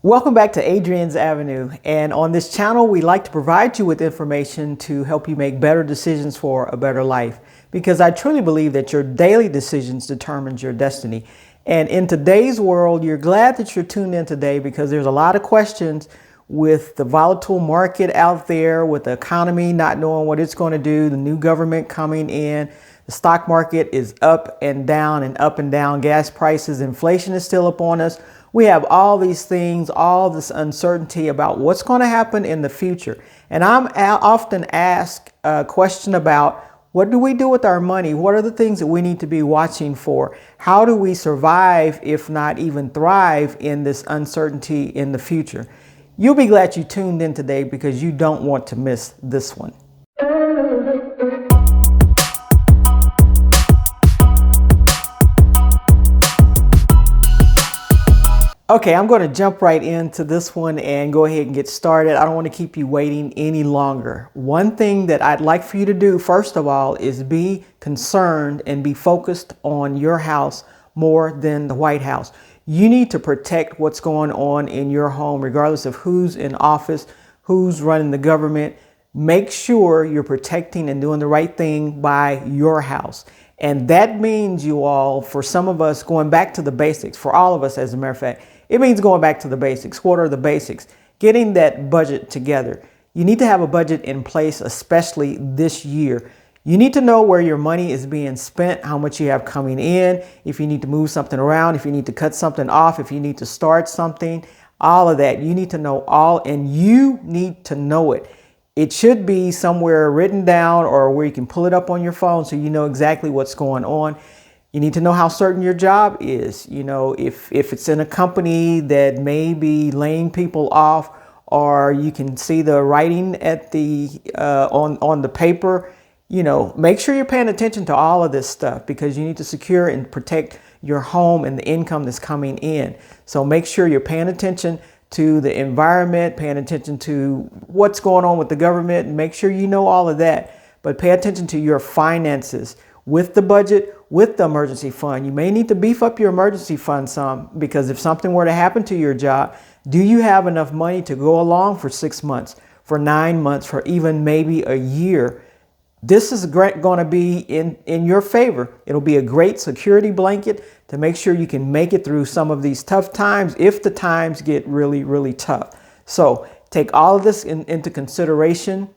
Welcome back to Adrian's Avenue, and on this channel we like to provide you with information to help you make better decisions for a better life, because I truly believe that your daily decisions determines your destiny. And in today's world, you're glad that you're tuned in today because there's a lot of questions with the volatile market out there, with the economy not knowing what it's going to do, the new government coming in. The stock market is up and down and up and down. Gas prices, inflation is still upon us. We have all these things, all this uncertainty about what's going to happen in the future. And I'm often asked a question about, what do we do with our money? What are the things that we need to be watching for? How do we survive, if not even thrive, in this uncertainty in the future? You'll be glad you tuned in today because you don't want to miss this one. Okay, I'm going to jump right into this one and go ahead and get started. I don't want to keep you waiting any longer. One thing that I'd like for you to do, first of all, is be concerned and be focused on your house more than the White House. You need to protect what's going on in your home, regardless of who's in office, who's running the government. Make sure you're protecting and doing the right thing by your house. And that means, you all, for some of us, going back to the basics. For all of us, as a matter of fact, it means going back to the basics. What are the basics? Getting that budget together. You need to have a budget in place, especially this year. You need to know where your money is being spent, how much you have coming in, if you need to move something around, if you need to cut something off, if you need to start something, all of that. You need to know all, and you need to know it. It should be somewhere written down or where you can pull it up on your phone so you know exactly what's going on. You need to know how certain your job is. You know, if it's in a company that may be laying people off, or you can see the writing at the on the paper. You know, make sure you're paying attention to all of this stuff because you need to secure and protect your home and the income that's coming in. So make sure you're paying attention to the environment, paying attention to what's going on with the government, and make sure you know all of that. But pay attention to your finances with the budget, with the emergency fund. You may need to beef up your emergency fund some, because if something were to happen to your job, do you have enough money to go along for 6 months, for 9 months, for even maybe a year? This is going to be in your favor. It'll be a great security blanket to make sure you can make it through some of these tough times if the times get really, really tough. So take all of this into consideration.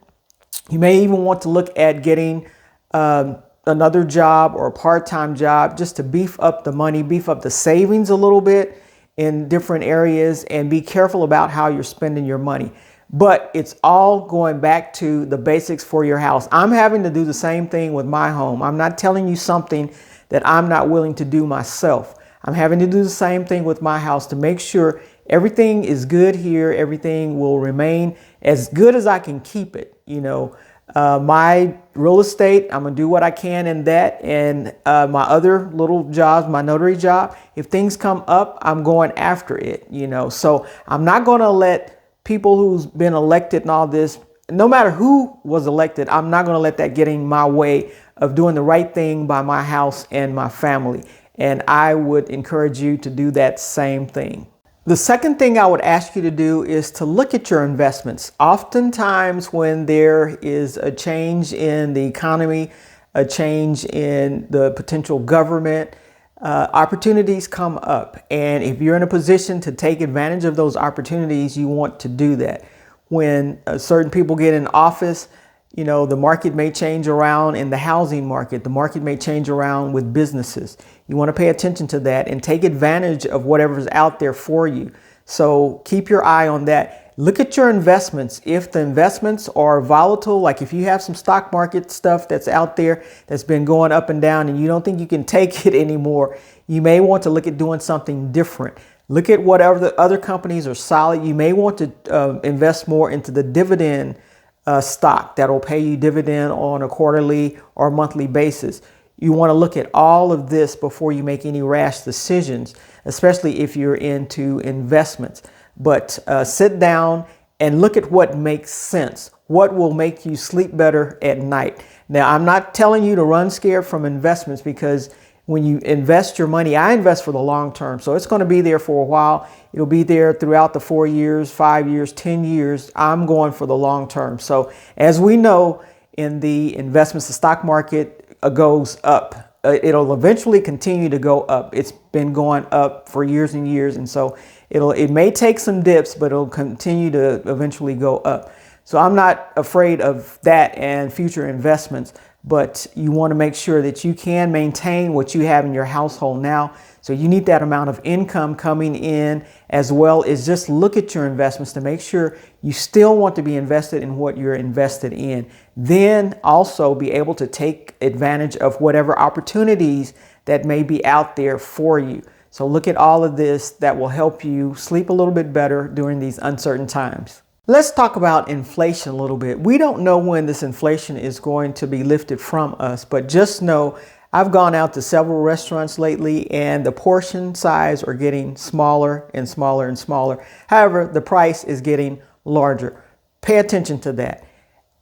You may even want to look at getting another job or a part-time job just to beef up the money, beef up the savings a little bit in different areas, and be careful about how you're spending your money. But it's all going back to the basics for your house. I'm having to do the same thing with my home. I'm not telling you something that I'm not willing to do myself. I'm having to do the same thing with my house to make sure everything is good here. Everything will remain as good as I can keep it. You know, my real estate, I'm going to do what I can in that. And my other little jobs, my notary job, if things come up, I'm going after it, you know. So I'm not going to let people who's been elected and all this, no matter who was elected, I'm not going to let that get in my way of doing the right thing by my house and my family. And I would encourage you to do that same thing. The second thing I would ask you to do is to look at your investments. Oftentimes when there is a change in the economy, a change in the potential government, opportunities come up. And if you're in a position to take advantage of those opportunities, you want to do that. When certain people get in office, you know, the market may change around in the housing market. The market may change around with businesses. You want to pay attention to that and take advantage of whatever's out there for you. So keep your eye on that. Look at your investments. If the investments are volatile, like if you have some stock market stuff that's out there that's been going up and down and you don't think you can take it anymore, you may want to look at doing something different. Look at whatever the other companies are solid. You may want to invest more into the dividend stock that will pay you dividend on a quarterly or monthly basis. You want to look at all of this before you make any rash decisions, especially if you're into investments. But sit down and look at what makes sense. What will make you sleep better at night? Now, I'm not telling you to run scared from investments, because when you invest your money, I invest for the long term. So it's going to be there for a while. It'll be there throughout the 4 years, 5 years, 10 years. I'm going for the long term. So as we know, in the investments, the stock market goes up. It'll eventually continue to go up. It's been going up for years and years. And so it may take some dips, but it'll continue to eventually go up. So I'm not afraid of that and future investments, but you want to make sure that you can maintain what you have in your household now. So you need that amount of income coming in, as well as just look at your investments to make sure you still want to be invested in what you're invested in. Then also be able to take advantage of whatever opportunities that may be out there for you. So look at all of this that will help you sleep a little bit better during these uncertain times. Let's talk about inflation a little bit. We don't know when this inflation is going to be lifted from us, but just know I've gone out to several restaurants lately and the portion size are getting smaller and smaller and smaller. However, the price is getting larger. Pay attention to that.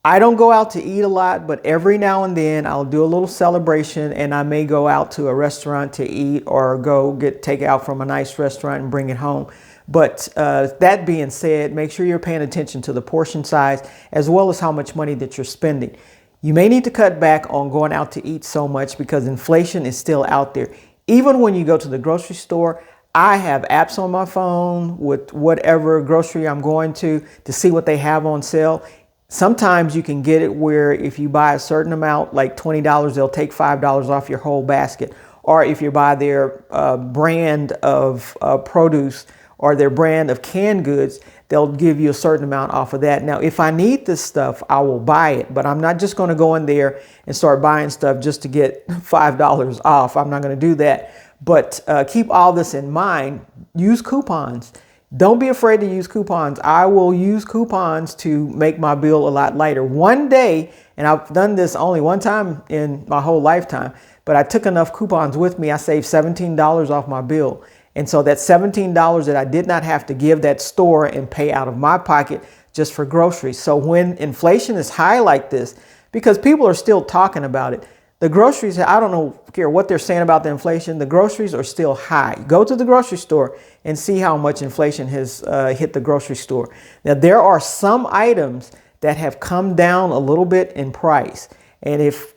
I don't go out to eat a lot, but every now and then I'll do a little celebration and I may go out to a restaurant to eat or go get takeout from a nice restaurant and bring it home. But that being said, make sure you're paying attention to the portion size as well as how much money that you're spending. You may need to cut back on going out to eat so much because inflation is still out there. Even when you go to the grocery store, I have apps on my phone with whatever grocery I'm going to see what they have on sale. Sometimes you can get it where if you buy a certain amount, like $20, they'll take $5 off your whole basket. Or if you buy their brand of produce or their brand of canned goods, they'll give you a certain amount off of that. Now, if I need this stuff, I will buy it, but I'm not just going to go in there and start buying stuff just to get $5 off. I'm not going to do that. But keep all this in mind. Use coupons. Don't be afraid to use coupons. I will use coupons to make my bill a lot lighter. One day, and I've done this only one time in my whole lifetime, but I took enough coupons with me. I saved $17 off my bill. And so that's $17 that I did not have to give that store and pay out of my pocket just for groceries. So when inflation is high like this, because people are still talking about it, the groceries, I don't care what they're saying about the inflation, the groceries are still high. Go to the grocery store and see how much inflation has hit the grocery store. Now, there are some items that have come down a little bit in price,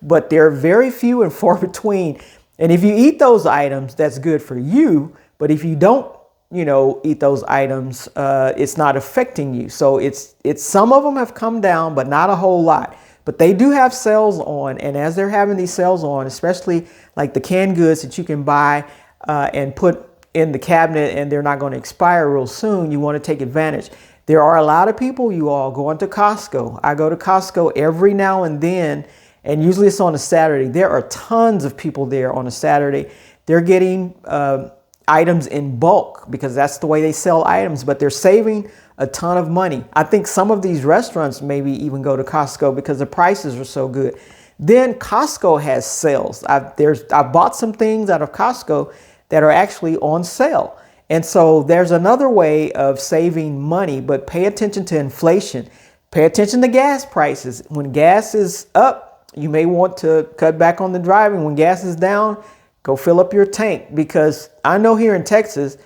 but they're very few and far between. And if you eat those items, that's good for you. But if you don't, eat those items, it's not affecting you. So it's some of them have come down, but not a whole lot. But they do have sales on. And as they're having these sales on, especially like the canned goods that you can buy and put in the cabinet and they're not going to expire real soon, you want to take advantage. There are a lot of people, you all, going to Costco. I go to Costco every now and then, and usually it's on a Saturday. There are tons of people there on a Saturday. They're getting items in bulk because that's the way they sell items, but they're saving a ton of money. I think some of these restaurants maybe even go to Costco because the prices are so good. Then Costco has sales. I bought some things out of Costco that are actually on sale. And so there's another way of saving money, but pay attention to inflation. Pay attention to gas prices. When gas is up, you may want to cut back on the driving. When gas is down, go fill up your tank, because I know here in Texas,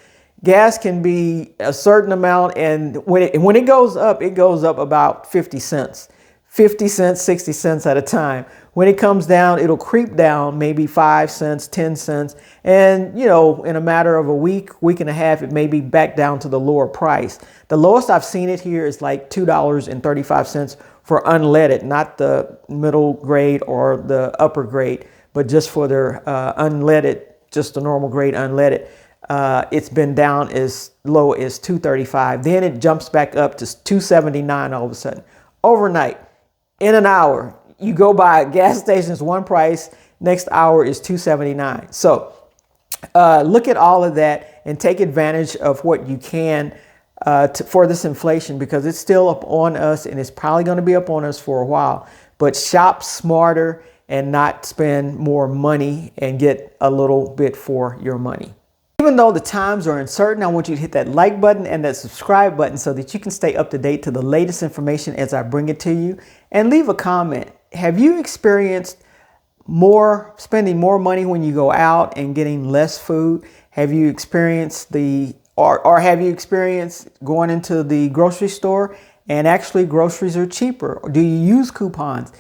gas can be a certain amount, and when it goes up about 50 cents. 50 cents, 60 cents at a time. When it comes down, it'll creep down maybe 5 cents, 10 cents. And, in a matter of a week and a half, it may be back down to the lower price. The lowest I've seen it here is like $2.35 for unleaded, not the middle grade or the upper grade, but just for their unleaded, just the normal grade unleaded. It's been down as low as $2.35. Then it jumps back up to $2.79 all of a sudden. Overnight, in an hour, you go by gas stations, one price, next hour is $2.79. So look at all of that and take advantage of what you can for this inflation, because it's still up on us and it's probably going to be up on us for a while. But shop smarter and not spend more money and get a little bit for your money. Even though the times are uncertain, I want you to hit that like button and that subscribe button so that you can stay up to date to the latest information as I bring it to you. And leave a comment. Have you experienced spending more money when you go out and getting less food? Have you experienced the Or have you experienced going into the grocery store and actually groceries are cheaper? Do you use coupons?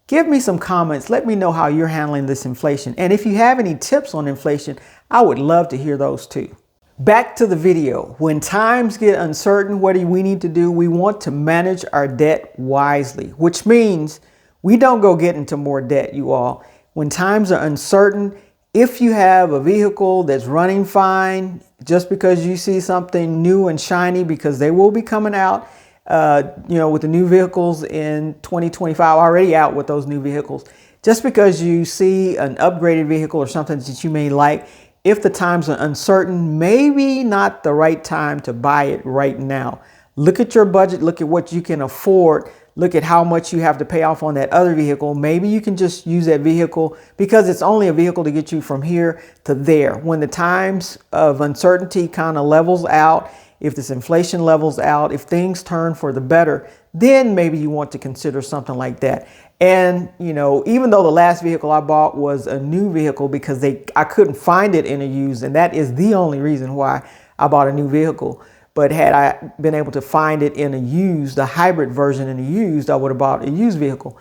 Give me some comments. Let me know how you're handling this inflation. And if you have any tips on inflation, I would love to hear those too. Back to the video. When times get uncertain, what do we need to do? We want to manage our debt wisely, which means we don't go get into more debt, you all. When times are uncertain, if you have a vehicle that's running fine, just because you see something new and shiny, because they will be coming out, with the new vehicles in 2025, already out with those new vehicles. Just because you see an upgraded vehicle or something that you may like, if the times are uncertain, maybe not the right time to buy it right now. Look at your budget, look at what you can afford, look at how much you have to pay off on that other vehicle. Maybe you can just use that vehicle because it's only a vehicle to get you from here to there. When the times of uncertainty kind of levels out, if this inflation levels out, if things turn for the better, then maybe you want to consider something like that. And, even though the last vehicle I bought was a new vehicle because I couldn't find it in a used, and that is the only reason why I bought a new vehicle. But had I been able to find it in a used, a hybrid version in a used, I would have bought a used vehicle.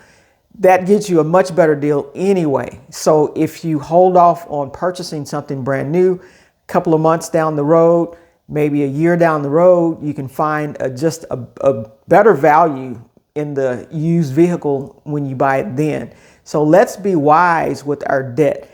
That gets you a much better deal anyway. So if you hold off on purchasing something brand new, a couple of months down the road, maybe a year down the road, you can find just a better value in the used vehicle when you buy it then. So let's be wise with our debt.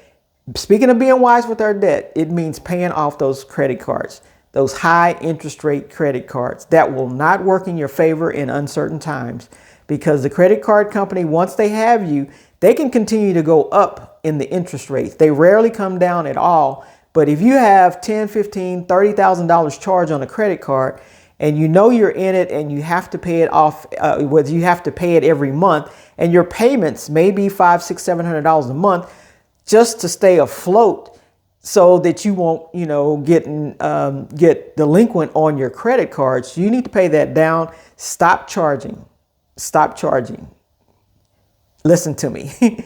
Speaking of being wise with our debt, it means paying off those credit cards, those high interest rate credit cards that will not work in your favor in uncertain times, because the credit card company, once they have you, they can continue to go up in the interest rates. They rarely come down at all. But if you have $10,000, $15,000, $30,000 charge on a credit card, and you're in it and you have to pay it off, whether you have to pay it every month, and your payments may be $500, $600, $700 a month just to stay afloat, so that you won't, get delinquent on your credit cards, you need to pay that down. Stop charging. Stop charging. Listen to me.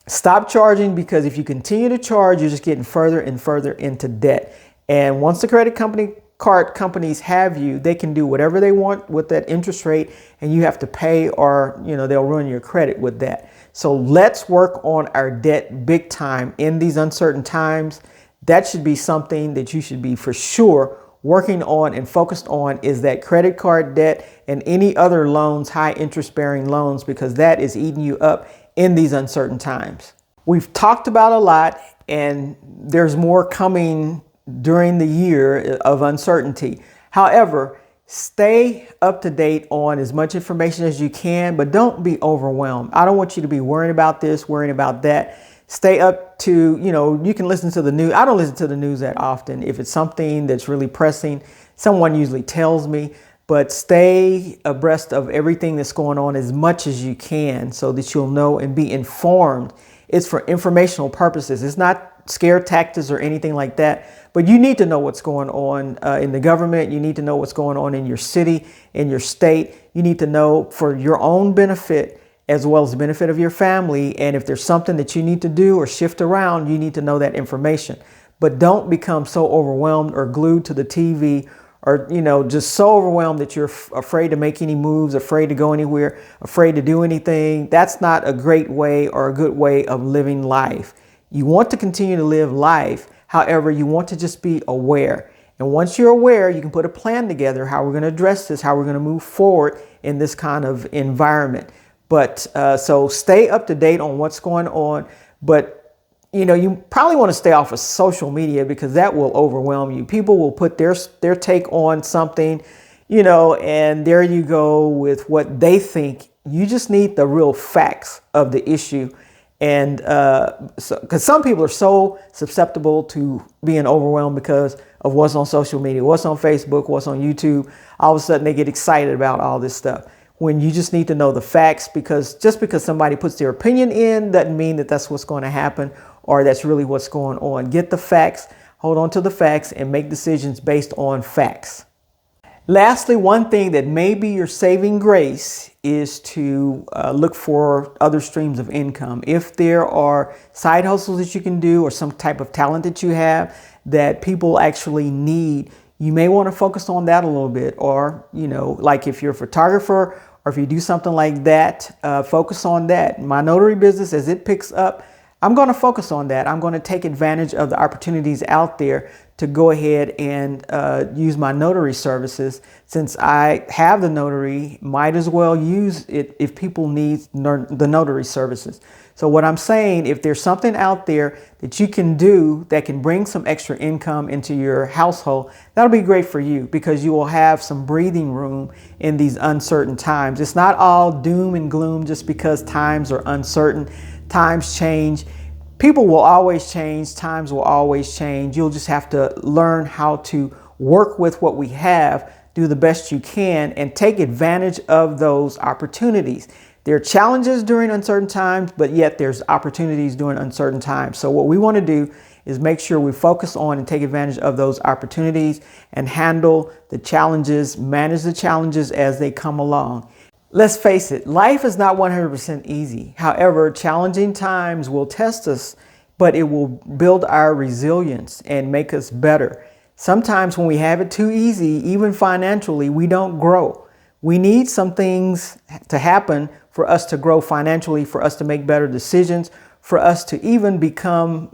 Stop charging, because if you continue to charge, you're just getting further and further into debt. And once the card companies have you, they can do whatever they want with that interest rate, and you have to pay, or they'll ruin your credit with that. So let's work on our debt big time in these uncertain times. That should be something that you should be for sure working on and focused on, is that credit card debt and any other loans, high interest bearing loans, because that is eating you up in these uncertain times. We've talked about a lot, and there's more coming during the year of uncertainty. However, stay up to date on as much information as you can, but don't be overwhelmed. I don't want you to be worrying about this, worrying about that. Stay up to, you can listen to the news. I don't listen to the news that often. If it's something that's really pressing, someone usually tells me. But stay abreast of everything that's going on as much as you can, so that you'll know and be informed. It's for informational purposes. It's not scare tactics or anything like that. But you need to know what's going on in the government. You need to know what's going on in your city, in your state. You need to know for your own benefit, as well as the benefit of your family. And if there's something that you need to do or shift around, you need to know that information. But don't become so overwhelmed or glued to the TV, or, just so overwhelmed that you're afraid to make any moves, afraid to go anywhere, afraid to do anything. That's not a great way or a good way of living life. You want to continue to live life. However, you want to just be aware. And once you're aware, you can put a plan together, how we're going to address this, how we're going to move forward in this kind of environment. But so stay up to date on what's going on. But you probably want to stay off of social media, because that will overwhelm you. People will put their take on something, and there you go with what they think. You just need the real facts of the issue. And because some people are so susceptible to being overwhelmed because of what's on social media, what's on Facebook, what's on YouTube. All of a sudden they get excited about all this stuff, when you just need to know the facts, because just because somebody puts their opinion in doesn't mean that that's what's going to happen, or that's really what's going on. Get the facts, hold on to the facts, and make decisions based on facts. Lastly, one thing that may be your saving grace is to look for other streams of income. If there are side hustles that you can do, or some type of talent that you have that people actually need, you may want to focus on that a little bit. Or, like if you're a photographer or if you do something like that, focus on that. My notary business, as it picks up, I'm going to focus on that. I'm going to take advantage of the opportunities out there to go ahead and use my notary services. Since I have the notary, might as well use it if people need the notary services. So what I'm saying, if there's something out there that you can do that can bring some extra income into your household, that'll be great for you, because you will have some breathing room in these uncertain times. It's not all doom and gloom just because times are uncertain. Times change. People will always change. Times will always change. You'll just have to learn how to work with what we have, do the best you can, and take advantage of those opportunities. There are challenges during uncertain times, but yet there's opportunities during uncertain times. So what we want to do is make sure we focus on and take advantage of those opportunities and handle the challenges, manage the challenges as they come along. Let's face it, life is not 100% easy. However, challenging times will test us, but it will build our resilience and make us better. Sometimes when we have it too easy, even financially, we don't grow. We need some things to happen for us to grow financially, for us to make better decisions, for us to even become,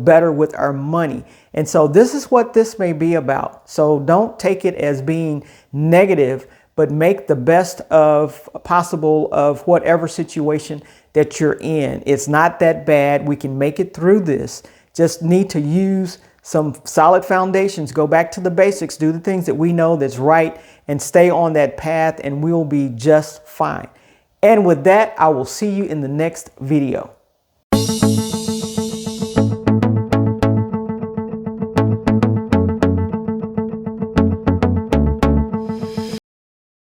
better with our money. And so this is what this may be about. So don't take it as being negative, but make the best of possible of whatever situation that you're in. It's not that bad. We can make it through this. Just need to use some solid foundations, go back to the basics, do the things that we know that's right, and stay on that path, and we'll be just fine. And with that, I will see you in the next video.